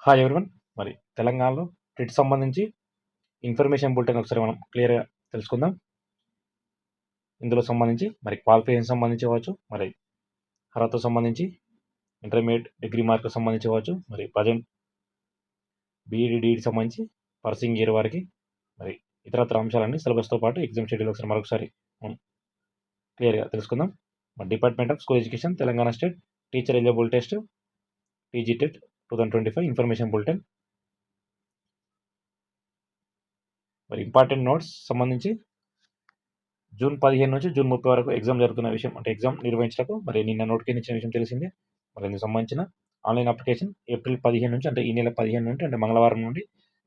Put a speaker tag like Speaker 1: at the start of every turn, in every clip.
Speaker 1: Hi everyone. మరి తెలంగాణలో TET సంబంధించి ఇన్ఫర్మేషన్ బులెటిన్ ఒకసారి మనం క్లియర్గా తెలుసుకుందాం. ఇందులో సంబంధించి మరి క్వాలిఫికేషన్ సంబంధించి అవ్వచ్చు, మరి అర్హత సంబంధించి ఇంటర్మీడియట్ డిగ్రీ మార్కు సంబంధించి అవ్వచ్చు, మరి ప్రజెంట్ బీఈడి సంబంధించి పర్సింగ్ ఇయర్ వారికి మరి ఇతరత్ర అంశాలన్నీ సిలబస్తో పాటు ఎగ్జామ్ షెడ్యూల్ ఒకసారి మరొకసారి మనం క్లియర్గా తెలుసుకుందాం. మరి department of school education Telangana state teacher eligible test TG TET 2025 information bulletin. మరి ఇంపార్టెంట్ నోట్స్ సంబంధించి జూన్ 15 నుంచి జూన్ 30 వరకు ఎగ్జామ్ జరుగుతున్న విషయం, అంటే ఎగ్జామ్ నిర్వహించటకు మరి నిన్న నోటిఫికేషన్ ఇచ్చిన విషయం తెలిసిందే. మరి దీనికి సంబంధించిన ఆన్లైన్ అప్లికేషన్ ఏప్రిల్ 15 నుంచి, అంటే ఈ నెల 15 నుండి, అంటే మంగళవారం నుండి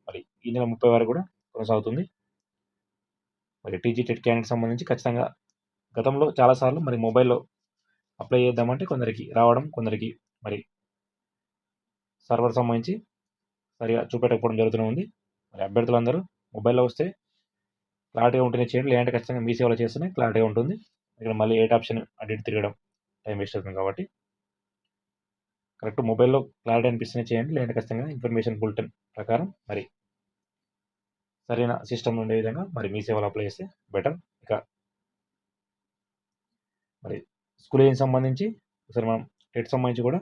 Speaker 1: మరి ఈ నెల 30 వరకు కూడా కొనసాగుతుంది. మరి టీజీ టెట్ క్యాండిడేట్ సంబంధించి ఖచ్చితంగా గతంలో చాలాసార్లు మరి మొబైల్లో అప్లై చేద్దామంటే కొందరికి రావడం, కొందరికి మరి సర్వర్ సంబంధించి సరిగా చూపెట్టకపోవడం జరుగుతూనే ఉంది. మరి అభ్యర్థులందరూ మొబైల్లో వస్తే క్లారిటీగా ఉంటేనే చేయండి, లేదంటే ఖచ్చితంగా మీ సేవలో చేస్తేనే క్లారిటీగా ఉంటుంది. ఇక్కడ మళ్ళీ ఎయిట్ ఆప్షన్ అటు ఇటు తిరగడం టైం వేస్ట్ అవుతుంది కాబట్టి కరెక్ట్ మొబైల్లో క్లారిటీ అనిపిస్తేనే చేయండి, లేదంటే ఖచ్చితంగా ఇన్ఫర్మేషన్ బులెటిన్ ప్రకారం మరి సరైన సిస్టమ్ ఉండే విధంగా మరి మీ సేవలు అప్లై చేస్తే బెటర్. ఇక మరి స్కూల్ ఏం సంబంధించి ఒకసారి మనం టెట్ సంబంధించి కూడా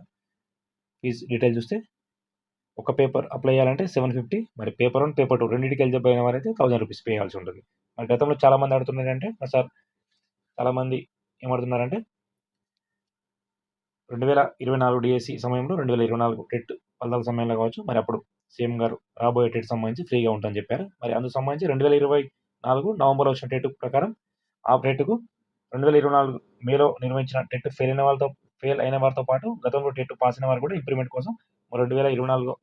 Speaker 1: ఫీజ్ డీటెయిల్ చూస్తే ఒక పేపర్ అప్లై చేయాలంటే 750, మరి పేపర్ 1 పేపర్ 2 రెండింటికి ఎలిజిబుల్ అయిన వారైతే 1000 రూపీస్ పే చేయాల్సి ఉంటుంది. మరి గతంలో చాలామంది అడుగుతున్నారంటే సార్, చాలామంది ఏమడుతున్నారంటే 2024 డిఎస్సి సమయంలో 2024 టెట్ ఫలితాల సమయంలో కావచ్చు, మరి అప్పుడు సీఎం గారు రాబోయే టెట్ సంబంధించి ఫ్రీగా ఉంటుందని చెప్పారు. మరి అందుకు సంబంధించి 2024 నవంబర్లో వచ్చిన టెట్ ప్రకారం ఆ టెట్కు 2024 మేలో నిర్వహించిన టెట్ ఫెయిల్ అయిన వారితో పాటు గతంలో టెట్ పాస్ అయిన వారు కూడా ఇంప్రూవ్మెంట్ కోసం 2024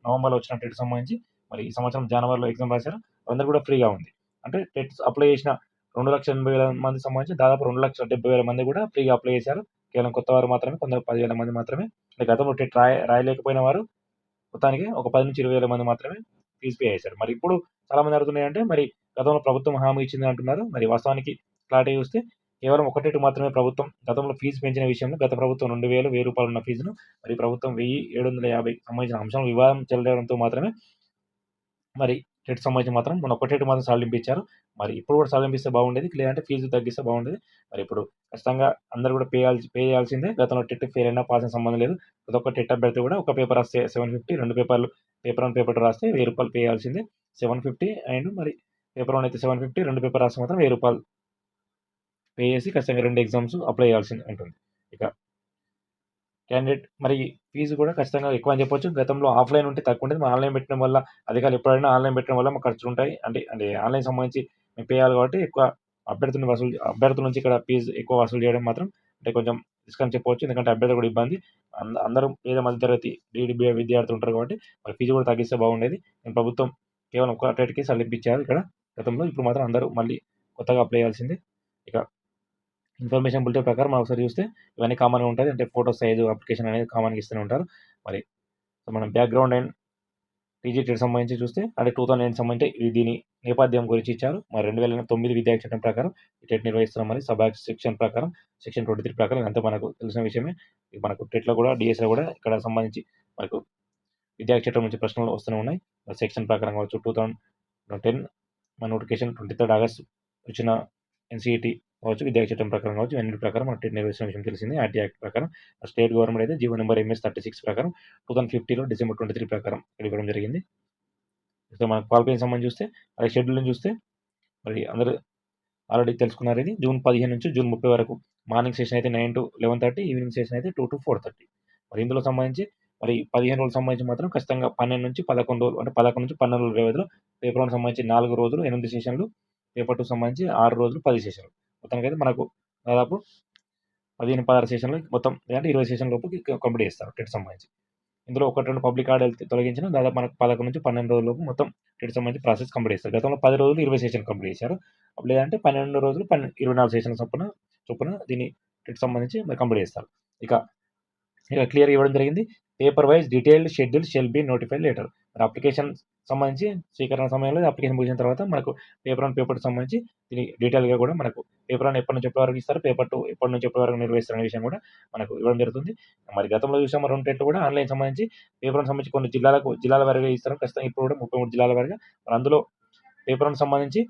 Speaker 1: నవంబర్లో వచ్చిన టెట్ సంబంధించి మరి ఈ సంవత్సరం జనవరిలో ఎగ్జామ్ రాశారు, అందరూ కూడా ఫ్రీగా ఉంది. అంటే టెట్ అప్లై చేసిన 2,80,000 మంది సంబంధించి దాదాపు 2,70,000 మంది కూడా ఫ్రీగా అప్లై చేశారు. కేవలం కొత్త వారు మాత్రమే, కొందరు 10,000 మంది మాత్రమే, అంటే గతంలో టెట్ రాయలేకపోయిన వారు మొత్తానికి ఒక 10 నుంచి 20,000 మంది మాత్రమే ఫీజు పే చేశారు. మరి ఇప్పుడు చాలా మంది అడుగుతున్నాయంటే మరి గతంలో ప్రభుత్వం హామీ ఇచ్చింది అంటున్నారు. మరి వాస్తవానికి క్లారిటీ చూస్తే కేవలం ఒక టెట్ మాత్రమే ప్రభుత్వం గతంలో ఫీజు పెంచిన విషయంలో గత ప్రభుత్వం 2,000, 1,000 రూపాయలు ఉన్న ఫీజును మరి ప్రభుత్వం 1,750 సంబంధించిన అంశం వివాదం చెల్లడంతో మాత్రమే మరి టెట్ సంబంధించి మాత్రం మొన్న ఒక టెట్ మాత్రం సడలింపించారు. మరి ఇప్పుడు కూడా సడలింపిస్తే బాగుండేది, లేదంటే ఫీజు తగ్గిస్తే బాగుండేది. మరి ఇప్పుడు ఖచ్చితంగా అందరూ కూడా పే చేయాల్సిందే. గతంలో టెట్ ఫెయిల్ అయినా పాస్ అయిన సంబంధం లేదు. ప్రతి ఒక్క టెట్ అభ్యర్థి కూడా ఒక పేపర్ రాస్తే 750, 2 పేపర్లు పేపర్ 1 పేపర్ 2 రాస్తే 1,000 రూపాయలు పే చేయాల్సిందే. 750 అండ్ మరి పేపర్ 1 అయితే 750, 2 పేపర్ రాస్తే మాత్రం 1,000 రూపాయలు పే చేసి ఖచ్చితంగా 2 ఎగ్జామ్స్ అప్లై చేయాల్సి ఉంటుంది. ఇక క్యాండిడేట్ మరి ఫీజు కూడా ఖచ్చితంగా ఎక్కువ అని చెప్పొచ్చు. గతంలో ఆఫ్లైన్ ఉంటే తక్కువ ఉండేది. ఆన్లైన్ పెట్టడం వల్ల అధికారులు ఎప్పుడైనా ఆన్లైన్ పెట్టడం వల్ల మాకు ఖర్చులు ఉంటాయి. అంటే ఆన్లైన్ సంబంధించి మేము పే చేయాలి కాబట్టి ఎక్కువ అభ్యర్థుల నుంచి ఇక్కడ ఫీజు ఎక్కువ వసూలు చేయడం మాత్రం అంటే కొంచెం రిస్క్ అని చెప్పవచ్చు. ఎందుకంటే అభ్యర్థులు కూడా ఇబ్బంది, అందరూ పేద మధ్యతరగతి డీడీబీ విద్యార్థులు ఉంటారు కాబట్టి మరి ఫీజు కూడా తగ్గిస్తే బాగుండేది. ప్రభుత్వం కేవలం ఒక రేటుకి సడలింపించారు ఇక్కడ గతంలో. ఇప్పుడు మాత్రం అందరూ మళ్ళీ కొత్తగా అప్లై చేయాల్సిందే. ఇక ఇన్ఫర్మేషన్ బులెటిన్ ప్రకారం మనం ఒకసారి చూస్తే ఇవన్నీ కామన్గా ఉంటుంది. అంటే ఫోటో సైజు అప్లికేషన్ అనేది కామన్గా ఇస్తూనే ఉంటారు. మరి మనం బ్యాక్గ్రౌండ్ అండ్ టీజీ టెట్ సంబంధించి చూస్తే అంటే 2008 సంబంధించి దీని నేపథ్యం గురించి ఇచ్చారు. మరి 2009 విద్యా చట్టం ప్రకారం ఈ టెట్ నిర్వహిస్తున్నాం. మరి సభా సెక్షన్ ప్రకారం సెక్షన్ 23 ప్రకారం ఇదంతా మనకు తెలిసిన విషయమే. మనకు టెట్లో కూడా డిఎస్లో కూడా ఇక్కడ సంబంధించి మనకు విద్యా చట్టం నుంచి ప్రశ్నలు వస్తూనే ఉన్నాయి. సెక్షన్ ప్రకారం కావచ్చు 2010 మన నోటిఫికేషన్ 23 ఆగస్టు వచ్చిన ఎన్సీఈటీ కావచ్చు, విద్యా చట్టం ప్రకారం కావచ్చు, అన్నిటి ప్రకారం మన టెట్ నిర్వహించిన విషయం తెలిసింది. ఆర్టీ యాక్ట్ ప్రకారం స్టేట్ గవర్నమెంట్ అయితే జీవో నెంబర్ ఎంఎస్ 36 ప్రకారం 2050లో డిసెంబర్ 23 ప్రకారం ఇవ్వడం జరిగింది. సో మన క్వాలిఫికేషన్ సంబంధించి చూస్తే అలాగే షెడ్యూల్ని చూస్తే మరి అందరూ ఆల్రెడీ తెలుసుకున్నారు. ఇది జూన్ 15 నుంచి జూన్ 30 వరకు మార్నింగ్ సెషన్ అయితే 9 to 11:30, ఈవినింగ్ సెషన్ అయితే 2 to 4:30. మరి ఇందులో సంబంధించి మరి 15 రోజులకు సంబంధించి మాత్రం ఖచ్చితంగా 12 నుంచి 11 రోజులు, అంటే 11 నుంచి 12 రోజుల వ్యవధిలో పేపర్ 1 సంబంధించి 4 రోజులు 8 సెషన్లు, పేపర్ 2 సంబంధించి 6 రోజులు 10 సెషన్లు. మొత్తానికైతే మనకు దాదాపు 15, 16 సెషన్లు మొత్తం, అంటే 20 సెషన్ లోపు కంప్లీట్ చేస్తారు టెట్ సంబంధించి. ఇందులో 1, 2 పబ్లిక్ ఆర్డర్ తొలగించిన దాదాపు మనకు 11 నుంచి 12 రోజుల లోపు మొత్తం టెట్ సంబంధించి ప్రాసెస్ కంప్లీట్ చేస్తారు. గతంలో 10 రోజులు 20 సెషన్ కంప్లీట్ చేశారు. లేదంటే 12 రోజులు 24 సెషన్ల చొప్పున దీన్ని టెట్ సంబంధించి మరి కంప్లీట్ చేస్తారు. ఇక క్లియర్ ఇవ్వడం జరిగింది. Paper wise detailed schedule shall be notified later. మరి అప్లికేషన్ సంబంధించి స్వీకరణ సమయంలో అప్లికేషన్ ముగిసిన తర్వాత మనకు పేపర్ 1, పేపర్ 2 సంబంధించి దీని డీటెయిల్‌గా కూడా మనకు పేపర్ 1 ఎప్పటి నుంచి ఎప్పటి వరకు ఇస్తారు, పేపర్ 2 ఎప్పటి నుంచి ఎప్పటి వరకు నిర్వహిస్తారు అనే విషయం కూడా మనకు ఇవ్వడం జరుగుతుంది. మరి గతంలో చూసాము 2 టెట్‌లు కూడా ఆన్‌లైన్ సంబంధించి పేపర్ 1 సంబంధించి కొన్ని జిల్లాల వారీగా ఇస్తారు. ఖచ్చితంగా ఇప్పుడు కూడా 33 జిల్లాల వారీగా మరి అందులో పేపర్ 1 సంబంధించి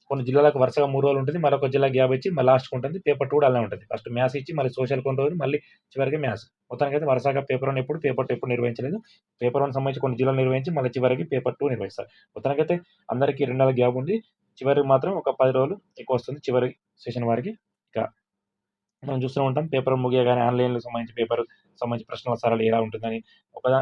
Speaker 1: కొన్ని జిల్లాలకు వరుసగా 3 రోజులు ఉంటుంది. మరొక జిల్లాకి గ్యాప్ ఇచ్చి మళ్ళీ లాస్ట్‌కి ఉంటుంది. పేపర్ 2 కూడా అలానే ఉంటుంది. ఫస్ట్ మ్యాథ్స్ ఇచ్చి మళ్ళీ సోషల్ కొన్ని రోజులు మళ్ళీ చివరికి మ్యాథ్స్. మొత్తానికైతే వరుసగా పేపర్ 1 ఎప్పుడు, పేపర్ 2 ఎప్పుడు నిర్వహించలేదు. పేపర్ 1 సంబంధించి కొన్ని జిల్లాలు నిర్వహించి మళ్ళీ చివరికి పేపర్ 2 నిర్వహిస్తారు. మొత్తానికైతే అందరికీ 2 నెలల గ్యాప్ ఉంది. చివరికి మాత్రం ఒక 10 రోజులు ఎక్కువొస్తుంది చివరి సెషన్ వారికి. ఇక మనం చూస్తూనే ఉంటాం పేపర్ ముగియగానే ఆన్‌లైన్‌లో సంబంధించి సంబంధించి ప్రశ్నల సరళి ఎలా ఉంటుందని,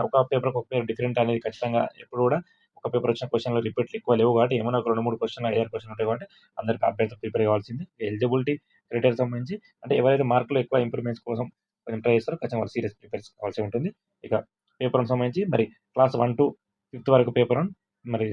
Speaker 1: ఒక పేపర్‌కి ఒక పేరు డిఫరెంట్ అనేది ఖచ్చితంగా ఎప్పుడు కూడా ఒక పేపర్ వచ్చిన క్వెషన్‌లో రిపీట్లు ఎక్కువ లేవు కాబట్టి ఏమైనా ఒక 2, 3 క్వెషన్‌లు, 5, 6 క్వెషన్‌లు ఉంటాయి కాబట్టి అందరికి అభ్యర్థులు ప్రిపేర్ కావాల్సింది. ఎలిజిబిలిటీ క్రైటీరియా సంబంధించి అంటే ఎవరైతే మార్కులు ఎక్కువ ఇంప్రూవ్‌మెంట్స్ కోసం కొంచెం ట్రై చేస్తారో ఖచ్చితంగా వాళ్ళు సీరియస్ ప్రిపేర్ కావాల్సి ఉంటుంది. ఇక పేపర్ 1 సంబంధించి మరి క్లాస్ 1-5 వరకు పేపర్ 1 మరి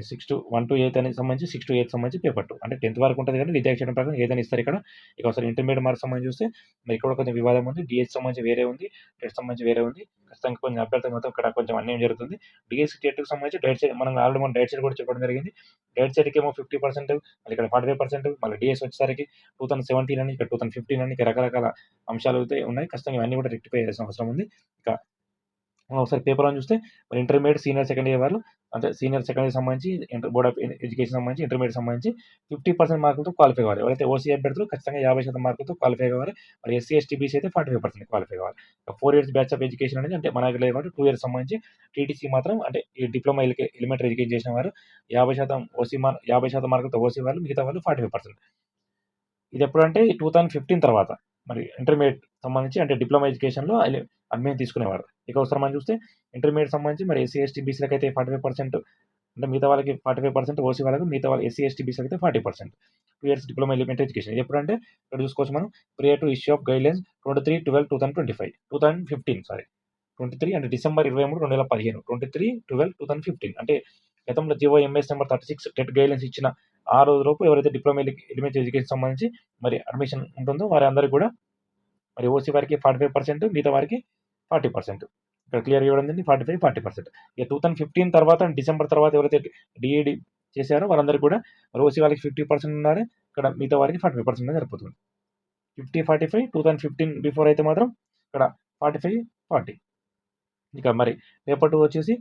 Speaker 1: 1-8 అనేది సంబంధించి 6-8 సంబంధించి పేపర్ 2 అంటే 10థ్ వరకు ఉంటుంది కానీ విద్యాక్షేత్రం ప్రకారం ఏదైనా ఇస్తారు ఇక్కడ. ఇక ఒకసారి ఇంటర్మీడియేట్ మార్క్స్ సంబంధించి చూస్తే మరి ఇక్కడ కొంచెం వివాదం ఉంది. డీఎస్సీ సంబంధించి వేరే ఉంది. టెట్ సంబంధించి వేరే ఉంది. ఖచ్చితంగా కొంచెం అభ్యర్థులు మొత్తం ఇక్కడ కొంచెం అన్యాయం జరుగుతుంది. డీఎస్సీ, టెట్‌కి సంబంధించి డైట్ షీట్ మనం డైట్ షీట్ కూడా చెప్పడం జరిగింది. డైట్ షీట్‌కేమో 50% మళ్ళీ ఇక్కడ 45% మళ్ళీ డీఎస్సీ వచ్చేసరికి 2017 అని ఇక్కడ 2015 అని ఇక రకరకాల అంశాలు అయితే ఉన్నాయి. ఖచ్చితంగా ఇవన్నీ కూడా రెక్టిఫై చేయాల్సిన అవసరం ఉంది. ఇక ఒకసారి పేపర్ 1 చూస్తే మరి ఇంటర్మీడియేట్, సీనియర్ సెకండ్ ఇయర్ వాళ్ళు అంటే సీనియర్ సెకండ్ ఇయర్ సంబంధించి బోర్డ్ ఆఫ్ ఎడ్యుకేషన్ సంబంధించి ఇంటర్మీడియేట్ సంబంధించి 50% మార్కులతో క్వాలిఫై కావాలి. ఎవరైతే ఓసీ అభ్యర్థులు ఖచ్చితంగా 50% మార్కులతో క్వాలిఫై కావాలి. మరి ఎస్సీ, ఎస్టీ, బీసీ అయితే 45% క్వాలిఫై కావాలి. 4 ఇయర్స్ బ్యాచ్ ఆఫ్ ఎడ్యుకేషన్ అనేది అంటే మనకి లేదు కాబట్టి 2 ఇయర్స్ సంబంధించి టీటీసీ మాత్రం అంటే ఈ డిప్లొమా ఎలిమెంటరీ ఎడ్యుకేషన్ చేసిన వారు 50% మార్కులతో ఓసీ వాళ్ళు, మిగతా వాళ్ళు 45%. ఇది ఎప్పుడంటే 2015 తర్వాత మరి ఇంటర్మీడియేట్ సంబంధించి అంటే డిప్లొమా ఎడ్యుకేషన్‌లో అడ్మిషన్ తీసుకునేవారు. ఇక ఒకసారి మనం చూస్తే ఇంటర్మీడియేట్ సంబంధించి మరి ఎస్సీ, ఎస్టీ, బీసీలకైతే 45% అంటే మిగతా వాళ్ళకి 45% ఓసీ వాళ్ళకి, మిగతా వాళ్ళు ఎస్సీ, ఎస్టీ, బీసీలకైతే 40%. 2 ఇయర్స్ డిప్లొమా ఎలిమెంటరీ ఎడ్యుకేషన్. ఇది ఎప్పుడంటే ఇక్కడ చూసుకోవచ్చు మనం prior to issue of guidelines 23/12/2025 2015 sorry 23 అంటే డిసెంబర్ 23, 2015. 23/12/2015 అంటే గతంలో GO MS number 36 TET guidelines ఇచ్చిన ఆ రోజులోపు ఎవరైతే డిప్లొమా ఎలిమెంటరీ ఎడ్యుకేషన్ సంబంధించి మరి అడ్మిషన్ ఉంటుందో వారందరికి కూడా మరి ఓసీ వారికి 45%, మిగతా వారికి 40%. ఇక్కడ క్లియర్‌గా ఇవ్వడం జరిగింది. 45, 40%. ఇక 2015 తర్వాత డిసెంబర్ తర్వాత ఎవరైతే డీఈడీ చేశారో వారందరికి కూడా మరి ఓసీ వాళ్ళకి 50% ఉన్నారు. ఇక్కడ మిగతా వారికి 45% అనేది సరిపోతుంది. 50, 45 2015 బిఫోర్ అయితే మాత్రం ఇక్కడ 45, 40. ఇక మరి పేపర్ 2 వచ్చేసి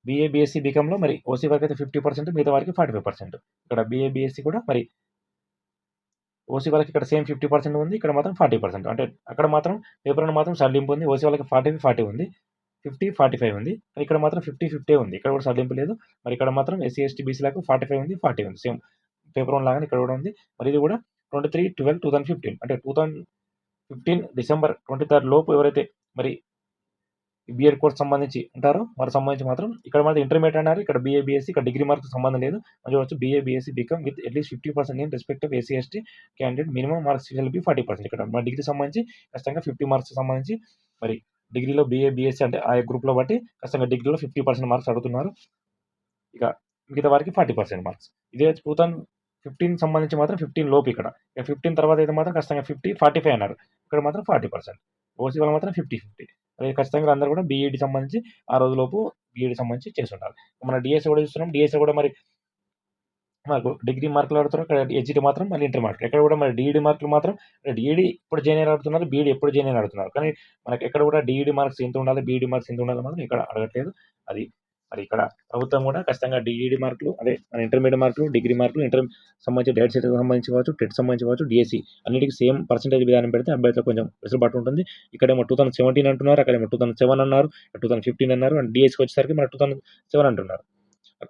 Speaker 1: బీఏ, బీఎస్సీ, బీకామ్‌లో మరి ఓసీ వారికైతే 50%, మిగతా వారికి 45%. ఇక్కడ బీఏ, బీఎస్సీ కూడా మరి ఓసీ వాళ్ళకి ఇక్కడ సేమ్ 50% ఉంది. ఇక్కడ మాత్రం 40%. అంటే అక్కడ మాత్రం పేపర్ 1 మాత్రం సడలింపు ఉంది. ఓసీ వాళ్ళకి 40, 40 ఉంది. 50, 45 ఉంది. కానీ ఇక్కడ మాత్రం 50, 50 ఉంది. ఇక్కడ కూడా సడలింపు లేదు. మరి ఇక్కడ మాత్రం ఎస్సీ, ఎస్టీ, బీసీలకు 45 ఉంది, 40 ఉంది. సేమ్ పేపర్ 1 లాగానే ఇక్కడ కూడా ఉంది. మరి ఇది కూడా 23/12/2015 అంటే 2015 డిసెంబర్ 23 లోపు ఎవరైతే మరి బీఎడ్ కోర్స్ సంబంధించి ఉంటారో వారికి సంబంధించి మాత్రం ఇక్కడ మాత్రం ఇంటర్మీడియేట్ అన్నారు. ఇక్కడ బీఏ, బీఎస్సీ ఇక్కడ డిగ్రీ మార్క్స్ సంబంధం లేదు. మనం చూడొచ్చు BA, BSc, BCom with at least 50% in respect of SC, ST candidate minimum marks shall be 40%. ఇక్కడ మన డిగ్రీ సంబంధించి ఖచ్చితంగా 50 మార్క్స్ సంబంధించి మరి డిగ్రీలో బీఏ, బీఎస్సీ అంటే ఆ గ్రూప్‌లో బట్టి ఖచ్చితంగా డిగ్రీలో 50% మార్క్స్ అడుగుతున్నారు. ఇక మిగతా వారికి 40% మార్క్స్. ఇదే 2015 సంబంధించి మాత్రం 15 లోపు ఇక్కడ. ఇక 15 తర్వాత అయితే మాత్రం ఖచ్చితంగా 50, 45 అన్నారు. ఇక్కడ మాత్రం 40%. ఓసీ వాళ్ళు మాత్రం 50, 50. అది ఖచ్చితంగా అందరూ కూడా బీఈడీ సంబంధించి ఆ రోజులోపు బీఈడీ సంబంధించి చేసుండాలి. మన డీఎస్సీ కూడా చూస్తున్నాం. డీఎస్సీ కూడా మరి మాకు డిగ్రీ మార్కులు అడుగుతున్నారు. ఇక్కడ హెచ్‌ఈటీ మాత్రం మళ్ళీ ఇంటర్ మార్కులు. ఇక్కడ కూడా మరి డీఈడీ మార్కులు మాత్రం డీఈడీ ఇప్పుడు జాయిన్ అయ్యారు అడుగుతున్నారు. బీఈడీ ఎప్పుడు జాయిన్ అయ్యారు అడుగుతున్నారు. కానీ మనకి ఎక్కడ కూడా డీఈడీ మార్క్స్ ఎంత ఉండాలి, బీఈడీ మార్క్స్ ఎంత ఉండాలి మాత్రం ఇక్కడ అడగట్లేదు. అది మరి ఇక్కడ ప్రభుత్వం కూడా ఖచ్చితంగా డీఈడీ మార్కులు అదే మన ఇంటర్మీడియేట్ మార్కులు, డిగ్రీ మార్కులు, సంబంధించి డైట్ షీట్‌కి సంబంధించి కావచ్చు, టెట్ సంబంధించి కావచ్చు, డీఎస్సీ అన్నిటికి సేమ్ పర్సెంటేజ్ విధానం పెడితే అభ్యర్థులకు కొంచెం వెసులుబాటు ఉంటుంది. ఇక్కడేమో 2017 అంటున్నారు. అక్కడేమో 2007 అన్నారు. 2015 అన్నారు. అండ్ డీఎస్సీకి వచ్చేసరికి మరి 2007 అంటున్నారు.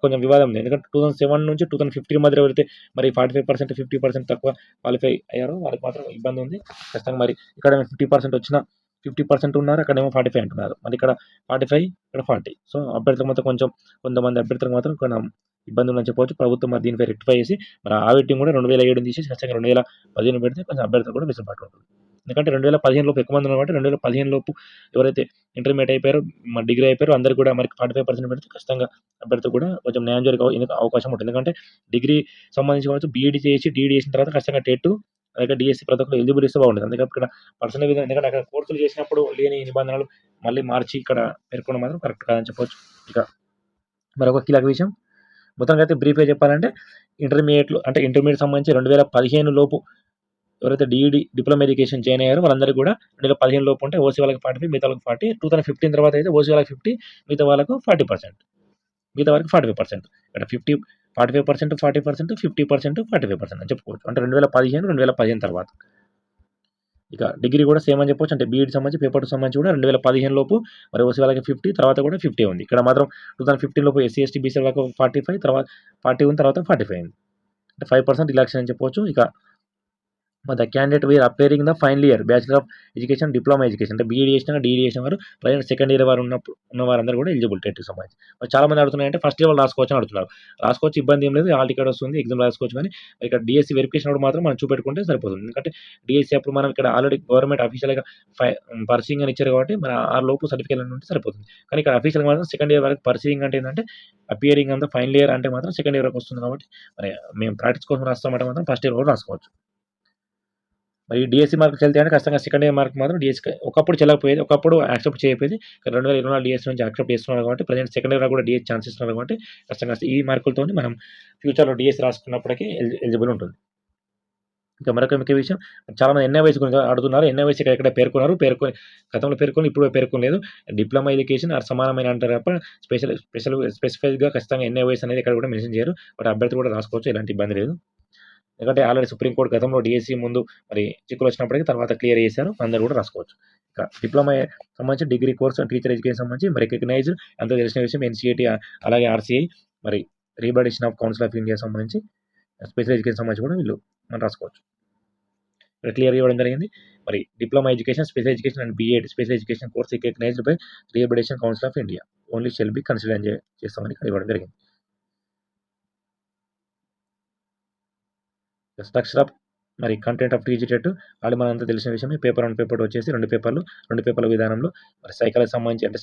Speaker 1: కొంచెం వివాదం ఉంది. ఎందుకంటే 2007 నుంచి 2015 మధ్యలో ఎవరైతే మరి 45%, 50% తక్కువ క్వాలిఫై అయ్యారో వాళ్ళకి మాత్రం ఇబ్బంది ఉంది. ఖచ్చితంగా మరి ఇక్కడ 50% వచ్చినా 50% ఉన్నారు. అక్కడేమో 45 అంటున్నారు. మరి ఇక్కడ 45, ఇక్కడ 40. సో అభ్యర్థులకు మాత్రం కొంతమంది అభ్యర్థులకు మాత్రం కొంచెం ఇబ్బంది ఉందని చెప్పవచ్చు. ప్రభుత్వం మరి దీనిపై రెక్టిఫై చేసి మరి ఆ వెట్టింగ్ కూడా 2007 తీసేసి ఖచ్చితంగా 2015 పెడితే కొంచెం అభ్యర్థులకు కూడా వెసులుబాటు ఉంటుంది. ఎందుకంటే 2015 లోపు ఎక్కువ మంది ఉన్నారు కాబట్టి 2015 లోపు ఎవరైతే ఇంటర్మీడియేట్ అయిపోయారో, మరి డిగ్రీ అయిపోయారో అందరికి కూడా మరి 45% పెడితే ఖచ్చితంగా అభ్యర్థికి కూడా కొంచెం న్యాయం జరిగే అవకాశం ఉంటుంది. ఎందుకంటే డిగ్రీ సంబంధించి కావచ్చు, బీఈడీ చేసి, డీఈడీ చేసిన తర్వాత ఖచ్చితంగా టెట్ అలాగే డీఎస్సీ ప్రతి ఒక్కరు ఎలిజిబుల్ ఇస్తే బాగుంటుంది. అందుకని ఇక్కడ పర్సనల్ విధానం ఎందుకంటే అక్కడ కోర్సులు చేసినప్పుడు లేని నిబంధనలు మళ్ళీ మార్చి ఇక్కడ పేర్కొనడం మాత్రం కరెక్ట్ కాదని చెప్పొచ్చు. ఇక మరొక కీలక విషయం మొత్తానికి అయితే బ్రీఫ్గా చెప్పాలంటే ఇంటర్మీడియట్ సంబంధించి 2015 లోపు ఎవరైతే డిఈడి డిప్లొమా ఎడ్యుకేషన్ జాయిన్ అయ్యారో వాళ్ళందరికీ కూడా 2015 లోపు ఉంటే ఓసీ వాళ్ళకి 45, మిగతా వాళ్ళకి 40. 2015 తర్వాత అయితే ఓసీ వాళ్ళకి 50, మిగతా వాళ్ళకు 40%, మిగతా వాళ్ళకి 45%. ఇక్కడ 45%, 40%, 50%, 45% అని చెప్పుకోవచ్చు. అంటే 2015 తర్వాత. ఇక డిగ్రీ కూడా సేమ్ అని చెప్పొచ్చు. అంటే బీఈడి సంబంధించి పేపర్ 2 సంబంధించి కూడా 2015 లోపు మరి ఓసీ వాళ్ళకి 50, తర్వాత కూడా 50 ఉంది. ఇక్కడ మాత్రం 2015 లోపు ఎస్సీ, ఎస్టీ, బీసీ వాళ్ళకు 45, తర్వాత 40 ఉంది, తర్వాత 45 అయింది. అంటే 5% రిలాక్సేషన్ అని చెప్పొచ్చు. ఇక the candidate were appearing the final year bachelor of education, diploma education అంటే బీఈడి చేసిన, డిఈడి చేసిన వారు ప్రజెంట్ సెకండ్ ఇయర్ వారు ఉన్న వారందరూ కూడా ఎలిజిబుల్ టెట్కి సంబంధించి. చాలా మంది అడుగుతున్నాయంటే ఫస్ట్ ఇయర్ వాళ్ళు రాసుకోవచ్చు అని అడుగుతున్నారు. రాసుకోవచ్చు, ఇబ్బంది ఏం లేదు. హాల్ టికెట్ వస్తుంది, ఎగ్జామ్ రాసుకోవచ్చు. కానీ ఇక్కడ డిఎస్సి వెరిఫికేషన్ అప్పుడు మాత్రం మనం చూపెట్టుకుంటే సరిపోతుంది. ఎందుకంటే డిఎస్సి అప్పుడు మనం ఇక్కడ ఆల్రెడీ గవర్నమెంట్ అఫీషియల్గా పర్సింగ్ అని ఇచ్చారు కాబట్టి మన ఆ లోపు సర్టిఫికేట్ ఉంటే సరిపోతుంది. కానీ ఇక్కడ అఫీషియల్ మాత్రం సెకండ్ ఇయర్ వరకు పర్సింగ్ అంటే ఏంటంటే అపియరింగ్ అంతా ఫైనల్ ఇయర్ అంటే మాత్రం సెకండ్ ఇయర్ వరకు వస్తుంది. కాబట్టి మరి మేము ప్రాక్టీస్ కోసం రాస్తామంటే మాత్రం ఫస్ట్ ఇయర్ కూడా రాసుకోవచ్చు. మరి డిఎస్సి మార్కులు చెల్లితే అంటే ఖచ్చితంగా సెకండ్ ఇయర్ మార్క్ మాత్రం డిఎస్సి ఒకప్పుడు చెల్లకపోయేది, ఒకప్పుడు యాక్సెప్ట్ చేయకపోయేది. 2024 డిఎస్సి నుంచి యాక్సెప్ట్ చేస్తున్నారు కాబట్టి ప్రజెంట్ సెకండ్ ఇయర్ కూడా డిఎస్సి ఛాన్స్ ఇస్తున్నారు కాబట్టి ఖచ్చితంగా ఈ మార్కులతో మనం ఫ్యూచర్లో డిఎస్సి రాసుకున్నప్పటికీ ఎలిజిబుల్ ఉంటుంది. ఇంకా మరొక ముఖ్య విషయం, చాలామంది ఎన్ఐవైసీ గురించి అడుగుతున్నారు. ఎన్ఐవైసీ ఎక్కడ పేర్కొని గతంలో ఇప్పుడు పేర్కొనలేదు. డిప్లొమా ఎడ్యుకేషన్ సమానమైన అంటారు తప్ప స్పెసిఫైడ్గా ఖచ్చితంగా ఎన్ఐవైసీ అనేది ఎక్కడ కూడా మెన్షన్ చేయరు. బట్ అభ్యర్థి కూడా రాసుకోవచ్చు, ఎలాంటి ఇబ్బంది లేదు. ఎందుకంటే ఆల్రెడీ సుప్రీంకోర్టు గతంలో డిఎస్సి ముందు మరి చిక్కులు వచ్చినప్పటికీ తర్వాత క్లియర్ చేశారు, అందరూ కూడా రాసుకోవచ్చు. ఇంకా డిప్లొమా సంబంధించి డిగ్రీ కోర్స్ టీచర్ ఎడ్యుకేషన్ సంబంధించి మరి రికగ్నైజ్డ్ అంతా తెలిసిన విషయం ఎన్సీఈటీ, అలాగే ఆర్సీఐ, మరి రీబడిషన్ ఆఫ్ కౌన్సిల్ ఆఫ్ ఇండియా సంబంధించి స్పెషల్ ఎడ్యుకేషన్ సంబంధించి కూడా వీళ్ళు మనం రాసుకోవచ్చు. ఇక్కడ క్లియర్ ఇవ్వడం జరిగింది. మరి diploma education, special education and BEd special education course recognized by rehabilitation council of India only shall be consider చేస్తామని ఇక్కడ ఇవ్వడం జరిగింది. స్ట్రక్చర్ ఆఫ్ మరి content of TG TET already మనంతా తెలిసిన విషయమే. పేపర్ 1 పేపర్ వచ్చేసి 2 పేపర్ల విధానంలో మరి సైకాలజీ సంబంధించి అంటే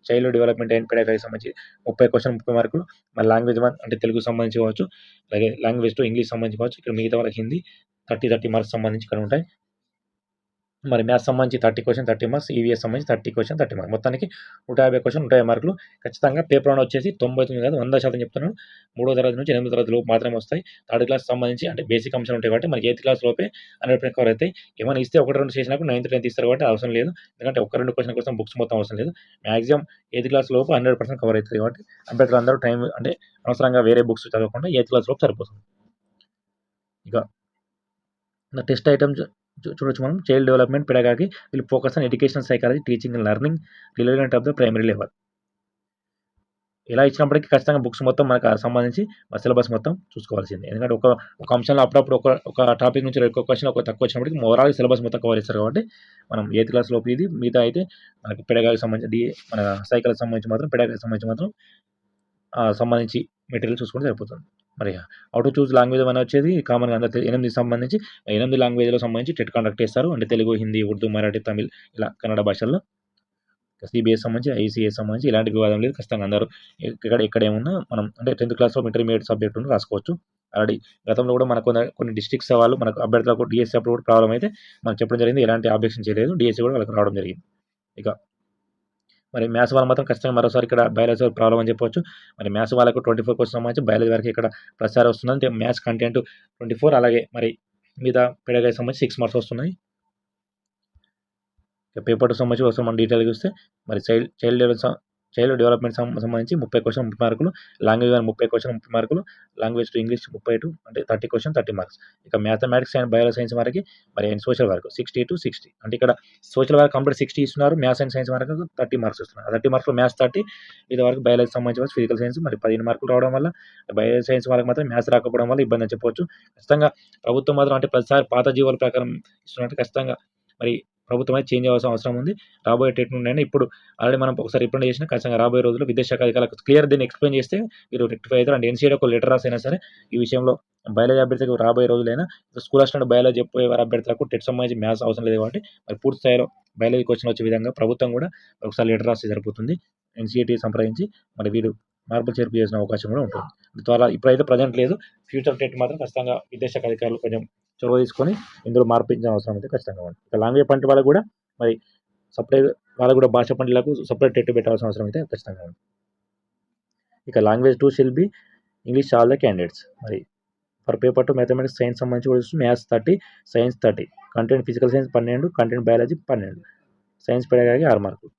Speaker 1: చైల్డ్ డెవలప్మెంట్ అండ్ పెడగాలజీ సంబంధించి 30 క్వశ్చన్ 30 మార్కులు. మరి లాంగ్వేజ్ 1 అంటే తెలుగు సంబంధించి కావచ్చు, అలాగే లాంగ్వేజ్ 2 ఇంగ్లీష్ సంబంధించి కావచ్చు. ఇక్కడ మిగతా వాళ్ళకి హిందీ 30 మార్క్స్ సంబంధించి ఇక్కడ ఉంటాయి. మరి మ్యాథ్స్ సంబంధించి 30 క్వశ్చన్ 30 మార్క్స్, ఈవీఎస్ సంబంధించి 30 క్వశ్చన్ 30 మార్క్స్, మొత్తానికి 150 క్వశ్చన్ 150 మార్కులు. ఖచ్చితంగా పేపర్ 1 వచ్చేసి 99 కాదు 100% చెప్తున్నాను. 3వ తరగతి నుంచి 8వ తరగతి లోపు మాత్రమే వస్తాయి. థర్డ్ క్లాస్ సంబంధించి అంటే బేసిక్ అంశాలు ఉంటాయి కాబట్టి మనకి 8th క్లాస్ లోపే 100% కవర్ అవుతాయి. ఏమైనా ఇస్తే 1, 2 చేసినప్పుడు 9th, 10th ఇస్తారు కాబట్టి అవసరం లేదు. ఎందుకంటే 1, 2 క్వశ్చన్ కోసం బుక్స్ మొత్తం అవసరం లేదు. మ్యాక్సిమం 8th క్లాస్ లోపు 100% కవర్ అవుతుంది కాబట్టి అభ్యర్థులు అందరూ టైం అంటే అనవసరంగా వేరే బుక్స్ చదవకుండా 8th క్లాస్ లోపు సరిపోతుంది. ఇక టెస్ట్ ఐటమ్స్ చూడొచ్చు మనం. Child development pedagogy will focus on education psychology teaching and learning relevant of the primary level. ఇలా ఇచ్చినప్పటికీ ఖచ్చితంగా బుక్స్ మొత్తం మనకు సంబంధించి సిలబస్ మొత్తం చూసుకోవాల్సింది. ఎందుకంటే ఒక అంశంలో అప్పుడప్పుడు ఒక టాపిక్ నుంచి ఎక్కువ క్వశ్చన్ ఒక తక్కువ వచ్చినప్పటికీ ఓవరాల్ సిలబస్ మొత్తం కవర్ చేస్తారు కాబట్టి మనం 8th క్లాస్ లోపు ఇది, మిగతా అయితే మనకి పెడగాకి సంబంధించి మన సైకాలజీ సంబంధించి మాత్రం పెడగాకి సంబంధించి మాత్రం సంబంధించి మెటీరియల్ చూసుకుంటే సరిపోతుంది. మరి హౌ టు చూస్ లాంగ్వేజ్ అని వచ్చేది కామన్గా అందరూ 8 సంబంధించి 8 లాంగ్వేజ్లో సంబంధించి టెట్ కండక్ట్ చేస్తారు. అంటే తెలుగు, హిందీ, ఉర్దూ, మరాఠీ, తమిళ్ ఇలా కన్నడ భాషల్లో. సిబిఎస్ సంబంధించి, ఐసీఎస్ సంబంధించి ఇలాంటి వివాదం లేదు. ఖచ్చితంగా అందరూ ఎక్కడ ఏమున్నా మనం అంటే 10th క్లాస్లో ఇంటర్మీడియట్ సబ్జెక్ట్ ఉండి రాసుకోవచ్చు. ఆల్రెడీ గతంలో కూడా మనకు కొన్ని డిస్ట్రిక్ట్స్ వాళ్ళు మనకు అభ్యర్థులకు డిఎస్సీ అప్పుడు కూడా ప్రాబ్లం అయితే మనకు చెప్పడం జరిగింది. ఎలాంటి ఆబ్జెక్షన్ చేయలేదు, డిఎస్సీ కూడా వాళ్ళకి రావడం జరిగింది. ఇక మరి మ్యాథ్స్ వాళ్ళు మాత్రం ఖచ్చితంగా మరోసారి ఇక్కడ బయాలజీ ప్రాబ్లం అని చెప్పొచ్చు. మరి మ్యాథ్స్ వాళ్ళకు 24 క్వశ్చన్ సంబంధించి బయాలజీ వరకు ఇక్కడ ప్రసారం వస్తుంది. అంటే మ్యాథ్స్ కంటెంట్ 24, అలాగే మరి మీద పెడగాకి సంబంధించి 6 మార్క్స్ వస్తున్నాయి. పేపర్ 2 సంబంధించి ఒకసారి మనం డీటెయిల్గా చూస్తే మరి చైల్డ్ డెవలప్మెంట్ సంబంధించి 30 క్వశ్చన్ 30 మార్కులు, లాంగ్వేజ్ 30 క్వశ్చన్ 30 మార్కులు, లాంగ్వేజ్ 2 ఇంగ్లీష్ 32 అంటే 30 క్వశ్చన్ 30 మార్క్స్. ఇక మ్యాథమెటిక్స్ అండ్ బయాలజీ సైన్స్ వరకు మరి సోషల్ వరకు 60 to 60 అంటే ఇక్కడ సోషల్ వరకు కంప్లీట్ 60 ఇస్తున్నారు. మ్యాథ్స్ అండ్ సైన్స్ వరకు 30 మార్క్స్ ఇస్తున్నారు. 30 మార్క్స్లో మ్యాథ్స్ 30, ఇది వరకు బయాలజీ సంబంధించి ఫిజికల్ సైన్స్ మరి 15 మార్కులు రావడం వల్ల బయాలజీ సైన్స్ వాళ్ళకి మాత్రం మ్యాథ్స్ రాకపోవడం వల్ల ఇబ్బంది అని చెప్పొచ్చు. ఖచ్చితంగా ప్రభుత్వం మాత్రం అంటే ప్రతిసారి పాత జీవోల ప్రకారం ఇస్తున్నట్టు ఖచ్చితంగా మరి ప్రభుత్వం అయితే చేంజ్ అవ్వాల్సిన అవసరం ఉంది. రాబోయే టెట్ నుండి ఇప్పుడు ఆల్రెడీ మనం ఒకసారి రిప్రజెంట్ చేసినా ఖచ్చితంగా రాబోయే రోజుల్లో విద్యాశాఖ అధికారులకు క్లియర్ దీన్ని ఎక్స్ప్లెయిన్ చేస్తే మీరు రెక్టిఫై అవుతారు. అండ్ ఎన్సీఏ ఒక లెటర్ రాసైనా సరే ఈ విషయంలో బయాలజీ అభ్యర్థులకు రాబోయే రోజులైనా స్కూల్ అసిస్టెంట్ బయాలజీ చెప్పే వారి అభ్యర్థులకు టెట్ సంబంధించి మ్యాథ్స్ అవసరం లేదు కాబట్టి మరి పూర్తి స్థాయిలో బయాలజీ క్వశ్చన్ వచ్చే విధంగా ప్రభుత్వం కూడా ఒకసారి లెటర్ రాస్తే సరిపోతుంది. ఎన్సీఏటీ సంప్రదించి మరి వీరు మార్పులు చేర్పు చేసిన అవకాశం కూడా ఉంటుంది. ద్వారా ఇప్పుడైతే ప్రజెంట్ లేదు. ఫ్యూచర్ టెట్ మాత్రం ఖచ్చితంగా విద్యాశాఖ అధికారులు కొంచెం చొరవ తీసుకొని ఇందులో మార్పించిన అవసరం అయితే ఖచ్చితంగా ఉంది. ఇక లాంగ్వేజ్ పంట వాళ్ళకు కూడా మరి సపరేట్ వాళ్ళకు కూడా భాష పండితులకు సపరేట్ టెట్ పెట్టాల్సిన అవసరం అయితే ఖచ్చితంగా ఉంది. ఇక language 2 shall be English all the candidates. మరి ఫర్ పేపర్ 2 మ్యాథమెటిక్స్ సైన్స్ సంబంధించి కూడా maths 30, science 30, content physical science 12, content biology 12, science pedagogy 6 మార్కులు.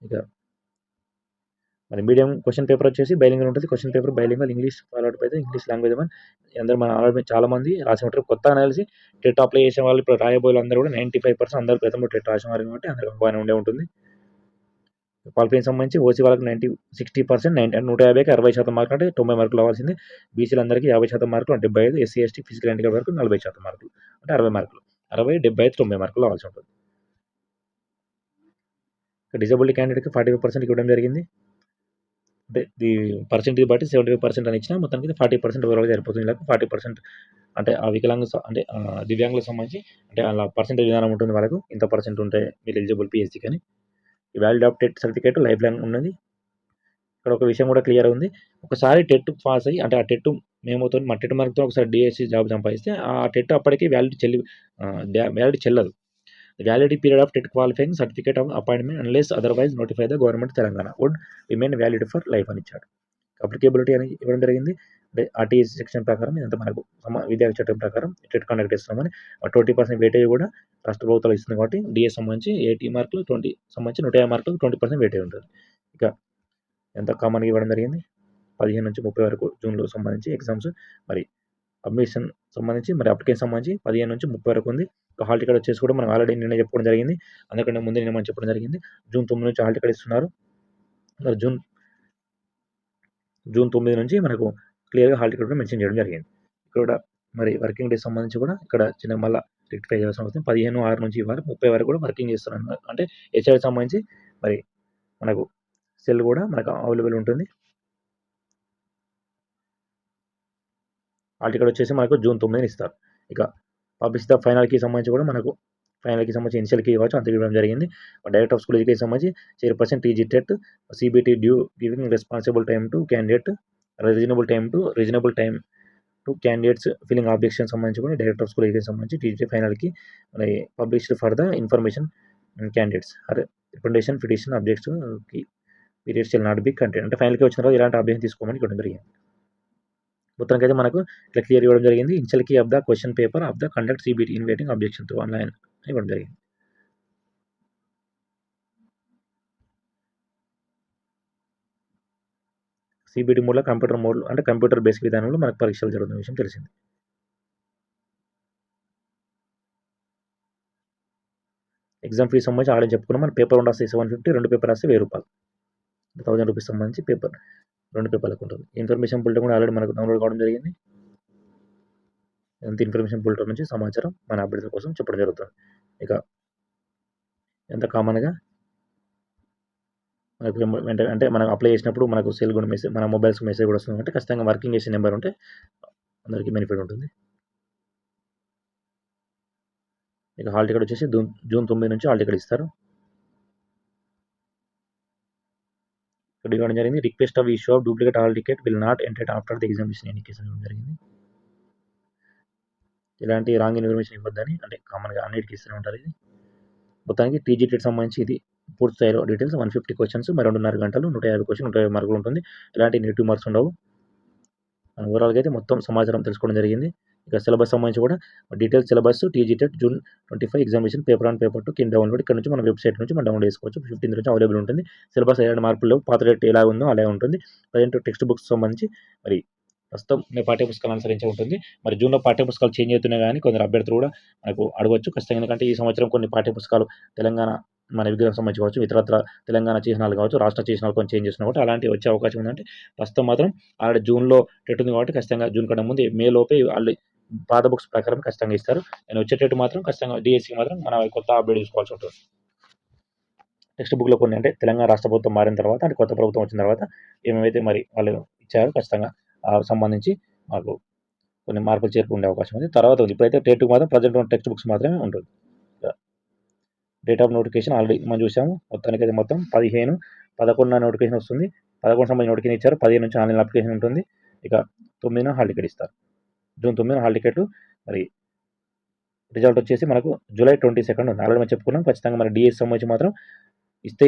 Speaker 1: ఇక మరి మీడియం క్వశ్చన్ పేపర్ వచ్చేసి బైలింగల్ ఉంటుంది. Question paper bilingual English followed by the English language అని అందరూ మన ఆల్రెడీ చాలా మంది రాసి ఉంటారు. కొత్త అనాలిసి టెట్ అప్లై చేసే వాళ్ళు ఇప్పుడు రాయబోయే అందరూ కూడా 95% అందరూ గతంలో టెట్ రాసిన వారు కాబట్టి అందరికీ బాగానే ఉండే ఉంటుంది. క్వాలిఫైయింగ్ సంబంధించి ఓసీ వాళ్ళకి 60%, 150కి 60% మార్కులు అంటే 90 మార్కులు అవ్వాల్సింది. బీసీలందరికీ 50% మార్కులు 75, ఎస్సీ ఎస్టీ ఫిజికల్ హ్యాండిక్యాప్ వరకు 40% మార్కులు అంటే 60 మార్కులు. 60, 75, 90 మార్కులు అవ్వాల్సి ఉంటుంది. డిజబిలిటీ క్యాండిడేట్కి 45% ఇవ్వడం జరిగింది. అంటే ఈ పర్సెంటేజ్ బట్టి 75% అని ఇచ్చినా మొత్తానికి 40% ఓవరాల్గా సరిపోతుంది. ఇలా 40% అంటే ఆ వికలాంగ అంటే దివ్యాంగులకు సంబంధించి అంటే అలా పర్సెంటేజ్ విధానం ఉంటుంది. వాళ్ళకు ఇంత పర్సెంట్ ఉంటే మీరు ఎలిజిబుల్ పిఎస్సీ కానీ valid of TET certificate life long ఉన్నది. ఇక్కడ ఒక విషయం కూడా క్లియర్ ఉంది. ఒకసారి టెట్ పాస్ అయ్యి అంటే ఆ టెట్ మేమవుతో మా టెట్ మార్క్తో ఒకసారి డిఎస్సి జాబ్ సంపాదిస్తే ఆ టెట్ అప్పటికి వ్యాలిడ్ చెల్లదు. Validity period of TET qualifying certificate of appointment unless otherwise notify the government Telangana would remain valid for life అని ఇచ్చాడు. అప్లికేబిలిటీ అని ఇవ్వడం జరిగింది. అంటే ఆర్టీఎస్ సెక్షన్ ప్రకారం ఇదంతా మనకు విద్యార్థి చట్టం ప్రకారం టెట్ కండక్ట్ చేస్తామని 20% వెయిటేజ్ కూడా రాష్ట్ర ప్రభుత్వాలు ఇస్తుంది కాబట్టి డిఎస్ సంబంధించి 80 మార్కులు 20 సంబంధించి 150 మార్కులు 20% వెయిటేజ్ ఉంటుంది. ఇక ఎంత కామన్గా ఇవ్వడం జరిగింది 15 నుంచి 30 వరకు జూన్లో సంబంధించి ఎగ్జామ్స్. మరి అడ్మిషన్ సంబంధించి మరి అప్లికేషన్ సంబంధించి 15 నుంచి 30 వరకు ఉంది. హాల్ టికెట్ వచ్చేసి కూడా మనం ఆల్రెడీ నిన్న చెప్పుకోవడం జరిగింది. అందుకంటే ముందు నిన్న మనం చెప్పడం జరిగింది. జూన్ 9 నుంచి హాల్ టికెట్ ఇస్తున్నారు. మరి జూన్ 9 నుంచి మనకు క్లియర్గా హాల్ టికెట్ కూడా మెన్షన్ చేయడం జరిగింది. ఇక్కడ మరి వర్కింగ్ డేస్ సంబంధించి కూడా ఇక్కడ చిన్న మళ్ళీ రెక్టిఫై చేయాల్సిన అవసరం 15/6 నుంచి ఇవ్వాలి 30 వరకు కూడా వర్కింగ్ చేస్తున్నారు. అంటే హెచ్ఆర్ సంబంధించి మరి మనకు సెల్ కూడా మనకు అవైలబుల్ ఉంటుంది. హాల్ టికెట్ వచ్చేసి మనకు జూన్ 9 ఇస్తారు. ఇక పబ్లిష్ ద ఫైనల్కి సంబంధించి కూడా మనకు ఫైనల్కి సంబంధించి ఇనిషియల్కి ఇవ్వచ్చు అంత ఇవ్వడం జరిగింది. డైరెక్టర్ ఆఫ్ స్కూల్ ఎడ్యుకేషన్ సంబంధించి chairperson TG TET CBT due giving responsible time to candidate reasonable time to candidates filing objection సంబంధించి కూడా డైరెక్టర్ ఆఫ్ స్కూల్ ఎడ్యుకేషన్ సంబంధించి టీజీ ఫైనల్కి published for the information candidates recommendation petition ఆబ్జెక్ట్స్కి periods shall not be content అంటే ఫైనల్కి వచ్చిన తర్వాత ఇలాంటి అబ్జెక్షన్ తీసుకోమని ఇవ్వడం జరిగింది. మొత్తానికి అయితే మనకు ఇట్లా క్లియర్ ఇవ్వడం జరిగింది. ఇన్షియల్కి of the question paper of the conduct CBT in waiting objection to online అని ఇవ్వడం జరిగింది. సిబిటీ మోడ్లో కంప్యూటర్ మోడ్లో అంటే కంప్యూటర్ బేసిక్ విధానంలో మనకు పరీక్షలు జరుగుతున్న విషయం తెలిసింది. ఎగ్జామ్ ఫీజు సంబంధించి ఆల్రెడీ చెప్పుకున్నాం. మన పేపర్ 1 రాస్తే 750, 2 పేపర్ రాస్తే 1000 రూపాయలు 1000 రూపీస్ సంబంధించి పేపర్ 2 పేపర్లకు ఉంటుంది. ఇన్ఫర్మేషన్ బులెటిన్ కూడా ఆల్రెడీ మనకు డౌన్లోడ్ కావడం జరిగింది. ఎంత ఇన్ఫర్మేషన్ బులెటిన్ నుంచి సమాచారం మన అభ్యర్థుల కోసం చెప్పడం జరుగుతుంది. ఇక ఎంత కామన్గా మనకు అంటే మనం అప్లై చేసినప్పుడు మనకు సెల్ కూడా మెసేజ్ మన మొబైల్స్ మెసేజ్ కూడా వస్తుంది. అంటే ఖచ్చితంగా వర్కింగ్ చేసే నెంబర్ ఉంటే అందరికీ బెనిఫిట్ ఉంటుంది. ఇక హాల్ టికెట్ వచ్చేసి జూన్ 9 నుంచి హాల్ టికెట్ ఇస్తారు. ఇక్కడ ఇవ్వడం జరిగింది. Request of issue of duplicate hall ticket will not enter after the examination any case ఇవ్వడం జరిగింది. ఇలాంటి రాంగ్ ఇన్ఫర్మేషన్ ఇవ్వద్దని అంటే కామన్గా అన్నిటికీ ఇస్తూనే ఉంటారు. ఇది మొత్తానికి టీజీ టెట్ సంబంధించి ఇది పూర్తి స్థాయిలో డీటెయిల్స్ 150 క్వశ్చన్స్ మరి 2.5 గంటలు 150 క్వశ్చన్ 150 మార్కులు ఉంటుంది. ఎలాంటి నెగిటివ్ మార్క్స్ ఉండవు. ఓవరాల్గా అయితే మొత్తం సమాచారం తెలుసుకోవడం జరిగింది. ఇక సిలబస్ సంబంధించి కూడా details syllabus TG TET June 25 examination paper 1 paper 2 కింద డౌన్లోడ్ ఇక్కడ నుంచి మన వెబ్సైట్ నుంచి మనం డౌన్లోడ్ చేసుకోవచ్చు. 15 నుంచి అవైలబుల్ ఉంటుంది. సిలబస్ ఎలాంటి మార్పులు లేవు. పాత డేట్ ఎలా ఉందో అలాగే ఉంటుంది. ప్రజెంట్ టెక్స్ట్ బుక్స్ సంబంధించి మరి ప్రస్తుతం పాఠ్యపుస్తకాలు అనుసరించి ఉంటుంది. మరి జూన్లో పాఠ్యపుస్తకాలు చేంజ్ అవుతున్నాయి కానీ కొందరు అభ్యర్థులు కూడా మనకు అడగవచ్చు ఖచ్చితంగా. ఎందుకంటే ఈ సంవత్సరం కొన్ని పాఠ్యపుస్తకాలు తెలంగాణ మన విగ్రహం సంబంధించి కావచ్చు ఇతరత్ర తెలంగాణ చిహ్నాలు కావచ్చు రాష్ట్ర చిహ్నాలు కొన్ని చేంజ్ చేస్తున్నా కాబట్టి అలాంటివి వచ్చే అవకాశం ఉందంటే ప్రస్తుతం మాత్రం ఆల్రెడీ జూన్లో టెట్ ఉంది కాబట్టి ఖచ్చితంగా జూన్ కన్నా ముందు మే లోపే ఆల్రెడీ పాత బుక్స్ ప్రకారం ఖచ్చితంగా ఇస్తారు. నేను వచ్చేటట్టు మాత్రం ఖచ్చితంగా డిఎస్సి మాత్రం మన కొత్త అప్డేట్ తీసుకోవాల్సి ఉంటుంది. టెక్స్ట్ బుక్లో కొన్ని అంటే తెలంగాణ రాష్ట్ర ప్రభుత్వం మారిన తర్వాత అంటే కొత్త ప్రభుత్వం వచ్చిన తర్వాత ఏమేమైతే మరి వాళ్ళు ఇచ్చారో ఖచ్చితంగా సంబంధించి మాకు కొన్ని మార్పులు చేర్పు ఉండే అవకాశం ఉంది. తర్వాత ఉంది ఇప్పుడైతే టెట్కు మాత్రం ప్రజెంట్ ఉన్న టెక్స్ట్ బుక్స్ మాత్రమే ఉంటుంది. డేట్ ఆఫ్ నోటిఫికేషన్ ఆల్రెడీ మనం చూసాము. మొత్తానికి అయితే మొత్తం 15/11 నోటిఫికేషన్ వస్తుంది. 11 సంబంధించిన నోటిఫికేషన్ ఇచ్చారు. 15 నుంచి ఆన్లైన్ అప్లికేషన్ ఉంటుంది. ఇక 9న హాల్ టికెట్ ఇస్తారు. జూన్ 9న హాల్ టికెట్ మరి రిజల్ట్ వచ్చేసి మనకు జూలై 22 ఉంది. ఆల్రెడీ మనం చెప్పుకున్నాం. ఖచ్చితంగా మన డిఎస్ సంబంధించి మాత్రం ఇస్తే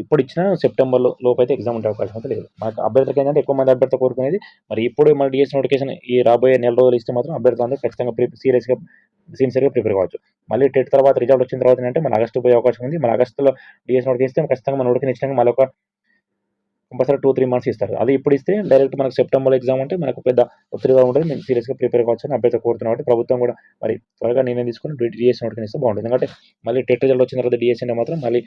Speaker 1: ఇప్పుడు ఇచ్చినా సెప్టెంబర్‌లో లోపైతే ఎగ్జామ్ ఉండే అవకాశం అయితే లేదు. మాకు అభ్యర్థులకి ఏంటంటే ఎక్కువ మంది అభ్యర్థులు కోరుకునేది మరి ఇప్పుడు మన డీఎస్సీ నోటిఫికేషన్ ఈ రాబోయే నెల రోజులు ఇస్తే మాత్రం అభ్యర్థులందరూ ఖచ్చితంగా సీరియస్‌గా, సిన్సియర్‌గా ప్రిపేర్ కావచ్చు. మళ్ళీ టెట్ తర్వాత రిజల్ట్ వచ్చిన తర్వాత ఏంటంటే మన ఆగస్ట్‌లో పోయే అవకాశం ఉంది. మన ఆగస్ట్‌లో డీఎస్సీ నోటిఫికేషన్ ఇస్తే ఖచ్చితంగా మన నోటిఫికేషన్ మళ్ళొక కంపల్సరీ 2, 3 మంత్స్ ఇస్తారు. అది ఇప్పుడు ఇస్తే డైరెక్ట్ మనకు సెప్టెంబర్‌లో ఎగ్జామ్ ఉంటే మనకు పెద్ద ఒత్తిడిగా ఉండదు. మేము సీరియస్‌గా ప్రిపేర్ కావచ్చని అభ్యర్థులు కోరుతున్నాం. కాబట్టి ప్రభుత్వం కూడా మరి త్వరగా నిర్ణయం తీసుకొని డీఎస్సీ నోటిఫికేషన్ ఇస్తే బాగుంటుంది. ఎందుకంటే మళ్ళీ టెట్ రిజల్ట్ వచ్చిన తర్వాత డీఎస్సీ అంటే మాత్రం మళ్ళీ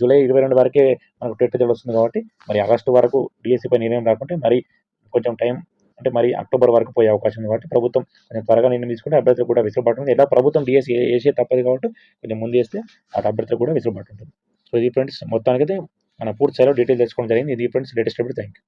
Speaker 1: జూలై 22 వరకే మనకు టెట్ రిజల్ట్ వస్తుంది కాబట్టి మరి ఆగస్టు వరకు డీఎస్సీపై నిర్ణయం రాకుంటే మరి కొంచెం టైం అంటే మరి అక్టోబర్ వరకు పోయే అవకాశం ఉంది కాబట్టి ప్రభుత్వం కొంచెం త్వరగా నిర్ణయం తీసుకుంటే అభ్యర్థులు కూడా వెసులుబాటు ఉంది. ఎలా ప్రభుత్వం డీఎస్సీ ఏసే తప్పదు కాబట్టి కొంచెం ముందు వేస్తే అటు అభ్యర్థులకు కూడా వెసులుబాటు ఉంటుంది. సో ఇది ఫ్రెండ్స్ మొత్తానికైతే మన పూర్తి స్థాయిలో డీటెయిల్ తెలుసుకోవడం జరిగింది. ఇది ఫ్రెండ్స్ లేటెస్ట్ అప్డేట్. థాంక్యూ.